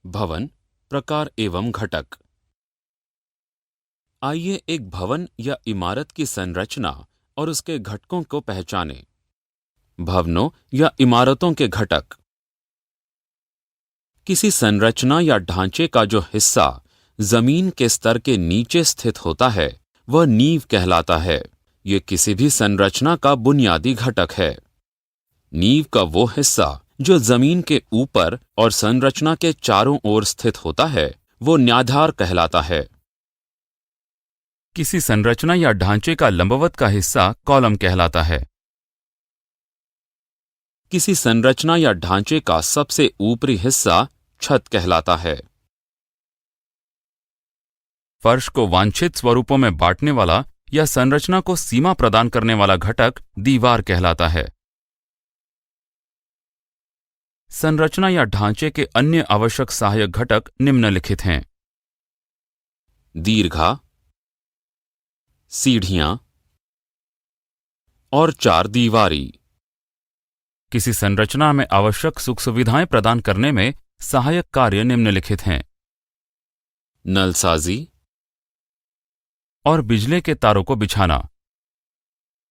भवन, प्रकार एवं घटक। आइए एक भवन या इमारत की संरचना और उसके घटकों को पहचानें। भवनों या इमारतों के घटक। किसी संरचना या ढांचे का जो हिस्सा जमीन के स्तर के नीचे स्थित होता है वह नींव कहलाता है। ये किसी भी संरचना का बुनियादी घटक है। नींव का वो हिस्सा जो जमीन के ऊपर और संरचना के चारों ओर स्थित होता है वो न्याधार कहलाता है। किसी संरचना या ढांचे का लंबवत का हिस्सा कॉलम कहलाता है। किसी संरचना या ढांचे का सबसे ऊपरी हिस्सा छत कहलाता है। फर्श को वांछित स्वरूपों में बांटने वाला या संरचना को सीमा प्रदान करने वाला घटक दीवार कहलाता है। संरचना या ढांचे के अन्य आवश्यक सहायक घटक निम्नलिखित हैं। दीर्घा, सीढ़ियां और चार दीवारी। किसी संरचना में आवश्यक सुख सुविधाएं प्रदान करने में सहायक कार्य निम्नलिखित हैं। नलसाजी और बिजली के तारों को बिछाना।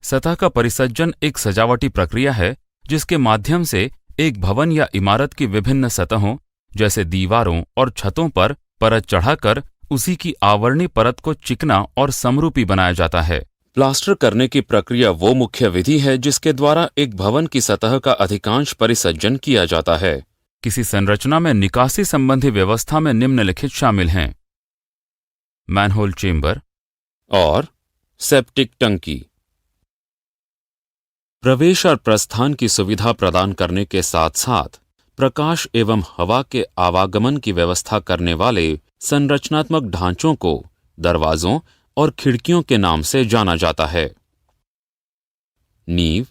सतह का परिसज्जन एक सजावटी प्रक्रिया है जिसके माध्यम से एक भवन या इमारत की विभिन्न सतहों जैसे दीवारों और छतों पर परत चढ़ाकर उसी की आवरणी परत को चिकना और समरूपी बनाया जाता है। प्लास्टर करने की प्रक्रिया वो मुख्य विधि है जिसके द्वारा एक भवन की सतह का अधिकांश परिसज्जन किया जाता है। किसी संरचना में निकासी संबंधी व्यवस्था में निम्नलिखित शामिल हैं। मैनहोल चेंबर और सेप्टिक टंकी। प्रवेश और प्रस्थान की सुविधा प्रदान करने के साथ साथ प्रकाश एवं हवा के आवागमन की व्यवस्था करने वाले संरचनात्मक ढांचों को दरवाजों और खिड़कियों के नाम से जाना जाता है। नींव।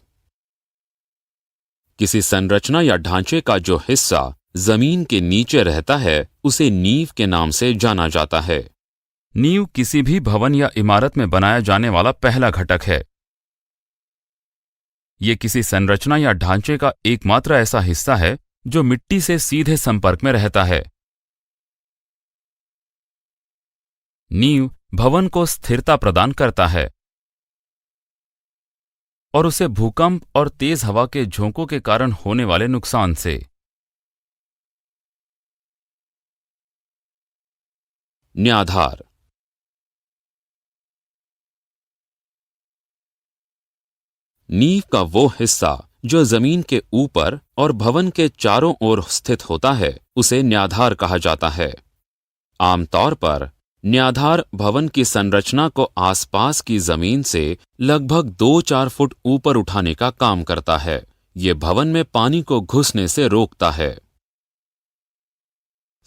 किसी संरचना या ढांचे का जो हिस्सा जमीन के नीचे रहता है उसे नींव के नाम से जाना जाता है। नींव किसी भी भवन या इमारत में बनाया जाने वाला पहला घटक है। ये किसी संरचना या ढांचे का एकमात्र ऐसा हिस्सा है जो मिट्टी से सीधे संपर्क में रहता है। नींव भवन को स्थिरता प्रदान करता है और उसे भूकंप और तेज हवा के झोंकों के कारण होने वाले नुकसान से। न्याधार। नींव का वो हिस्सा जो जमीन के ऊपर और भवन के चारों ओर स्थित होता है उसे न्याधार कहा जाता है। आमतौर पर न्याधार भवन की संरचना को आसपास की जमीन से लगभग 2-4 फुट ऊपर उठाने का काम करता है। ये भवन में पानी को घुसने से रोकता है।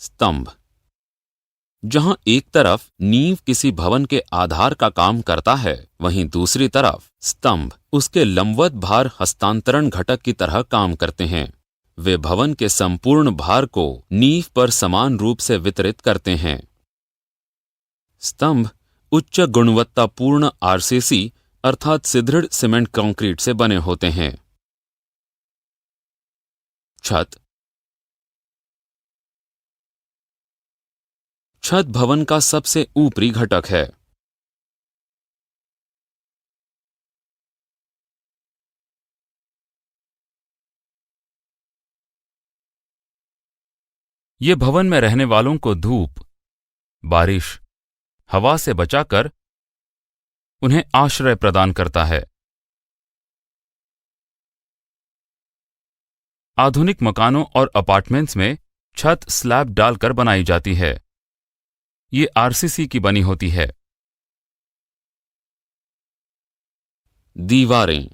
स्तंभ। जहां एक तरफ नींव किसी भवन के आधार का काम करता है वहीं दूसरी तरफ स्तंभ उसके लंबवत भार हस्तांतरण घटक की तरह काम करते हैं। वे भवन के संपूर्ण भार को नींव पर समान रूप से वितरित करते हैं। स्तंभ उच्च गुणवत्तापूर्ण आरसीसी अर्थात सुदृढ़ सीमेंट कंक्रीट से बने होते हैं। छत। छत भवन का सबसे ऊपरी घटक है। ये भवन में रहने वालों को धूप, बारिश, हवा से बचाकर उन्हें आश्रय प्रदान करता है। आधुनिक मकानों और अपार्टमेंट्स में छत स्लैब डालकर बनाई जाती है। ये आरसीसी की बनी होती है। दीवारें।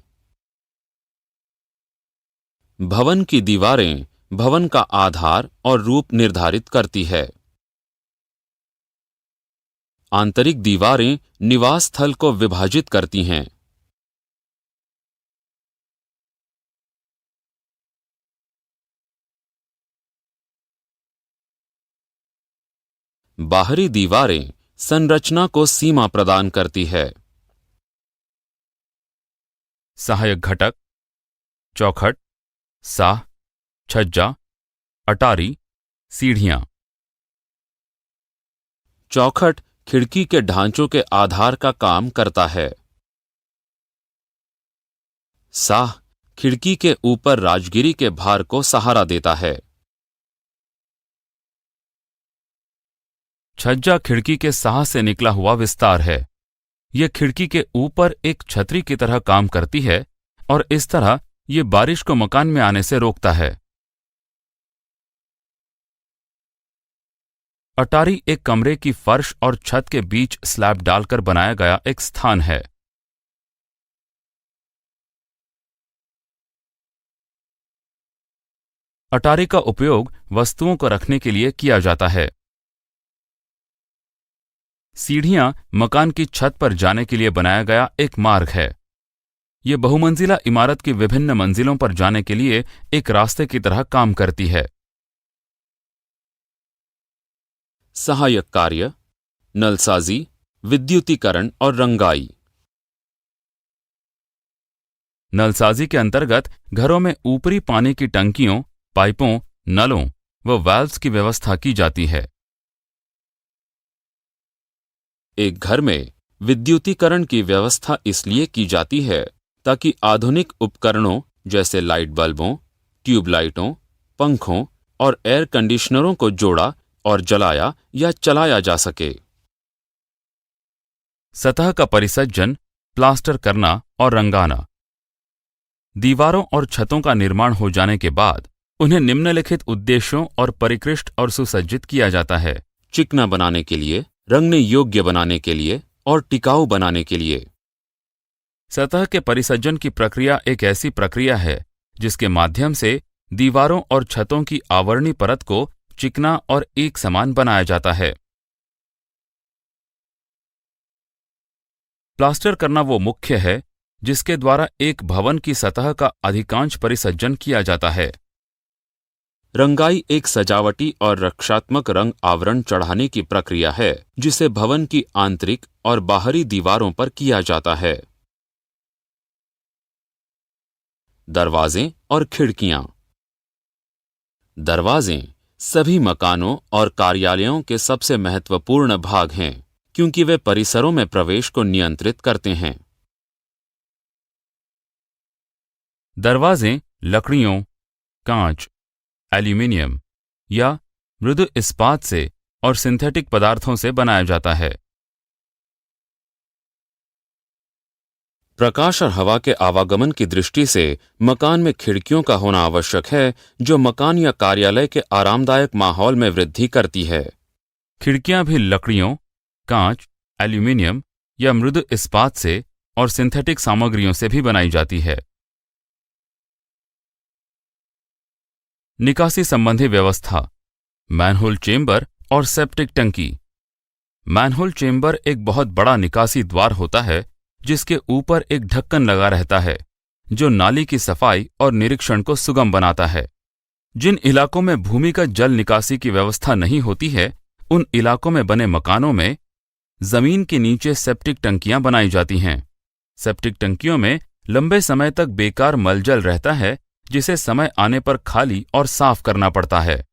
भवन की दीवारें भवन का आधार और रूप निर्धारित करती है। आंतरिक दीवारें निवास स्थल को विभाजित करती हैं। बाहरी दीवारें संरचना को सीमा प्रदान करती है। सहायक घटक चौखट, साह, छज्जा, अटारी, सीढ़ियां। चौखट खिड़की के ढांचों के आधार का काम करता है। साह खिड़की के ऊपर राजगिरी के भार को सहारा देता है। छज्जा खिड़की के साह से निकला हुआ विस्तार है। यह खिड़की के ऊपर एक छतरी की तरह काम करती है और इस तरह ये बारिश को मकान में आने से रोकता है। अटारी एक कमरे की फर्श और छत के बीच स्लैब डालकर बनाया गया एक स्थान है। अटारी का उपयोग वस्तुओं को रखने के लिए किया जाता है। सीढ़ियां मकान की छत पर जाने के लिए बनाया गया एक मार्ग है। यह बहुमंजिला इमारत की विभिन्न मंजिलों पर जाने के लिए एक रास्ते की तरह काम करती है। सहायक कार्य, नलसाजी, विद्युतीकरण और रंगाई। नलसाजी के अंतर्गत घरों में ऊपरी पानी की टंकियों, पाइपों, नलों व वाल्व्स की व्यवस्था की जाती है। एक घर में विद्युतीकरण की व्यवस्था इसलिए की जाती है ताकि आधुनिक उपकरणों जैसे लाइट बल्बों, ट्यूबलाइटों, पंखों और एयर कंडीशनरों को जोड़ा और जलाया या चलाया जा सके। सतह का परिसज्जन, प्लास्टर करना और रंगाना। दीवारों और छतों का निर्माण हो जाने के बाद उन्हें निम्नलिखित उद्देश्यों और परिकृष्ट और सुसज्जित किया जाता है। चिकना बनाने के लिए, रंगने योग्य बनाने के लिए और टिकाऊ बनाने के लिए। सतह के परिसज्जन की प्रक्रिया एक ऐसी प्रक्रिया है जिसके माध्यम से दीवारों और छतों की आवरणी परत को चिकना और एक समान बनाया जाता है। प्लास्टर करना वो मुख्य है जिसके द्वारा एक भवन की सतह का अधिकांश परिसज्जन किया जाता है। रंगाई एक सजावटी और रक्षात्मक रंग आवरण चढ़ाने की प्रक्रिया है जिसे भवन की आंतरिक और बाहरी दीवारों पर किया जाता है। दरवाजे और खिड़कियां। दरवाजे सभी मकानों और कार्यालयों के सबसे महत्वपूर्ण भाग हैं क्योंकि वे परिसरों में प्रवेश को नियंत्रित करते हैं। दरवाजे लकड़ियों, कांच, एल्यूमीनियम या मृदु इस्पात से और सिंथेटिक पदार्थों से बनाया जाता है। प्रकाश और हवा के आवागमन की दृष्टि से मकान में खिड़कियों का होना आवश्यक है जो मकान या कार्यालय के आरामदायक माहौल में वृद्धि करती है। खिड़कियां भी लकड़ियों, कांच, एल्यूमीनियम या मृदु इस्पात से और सिंथेटिक सामग्रियों से भी बनाई जाती है। निकासी संबंधी व्यवस्था, मैनहोल चेंबर और सेप्टिक टंकी। मैनहोल चेंबर एक बहुत बड़ा निकासी द्वार होता है जिसके ऊपर एक ढक्कन लगा रहता है जो नाली की सफाई और निरीक्षण को सुगम बनाता है। जिन इलाकों में भूमिगत जल निकासी की व्यवस्था नहीं होती है उन इलाकों में बने मकानों में जमीन के नीचे सेप्टिक टंकियां बनाई जाती हैं। सेप्टिक टंकियों में लंबे समय तक बेकार मलजल रहता है जिसे समय आने पर खाली और साफ करना पड़ता है।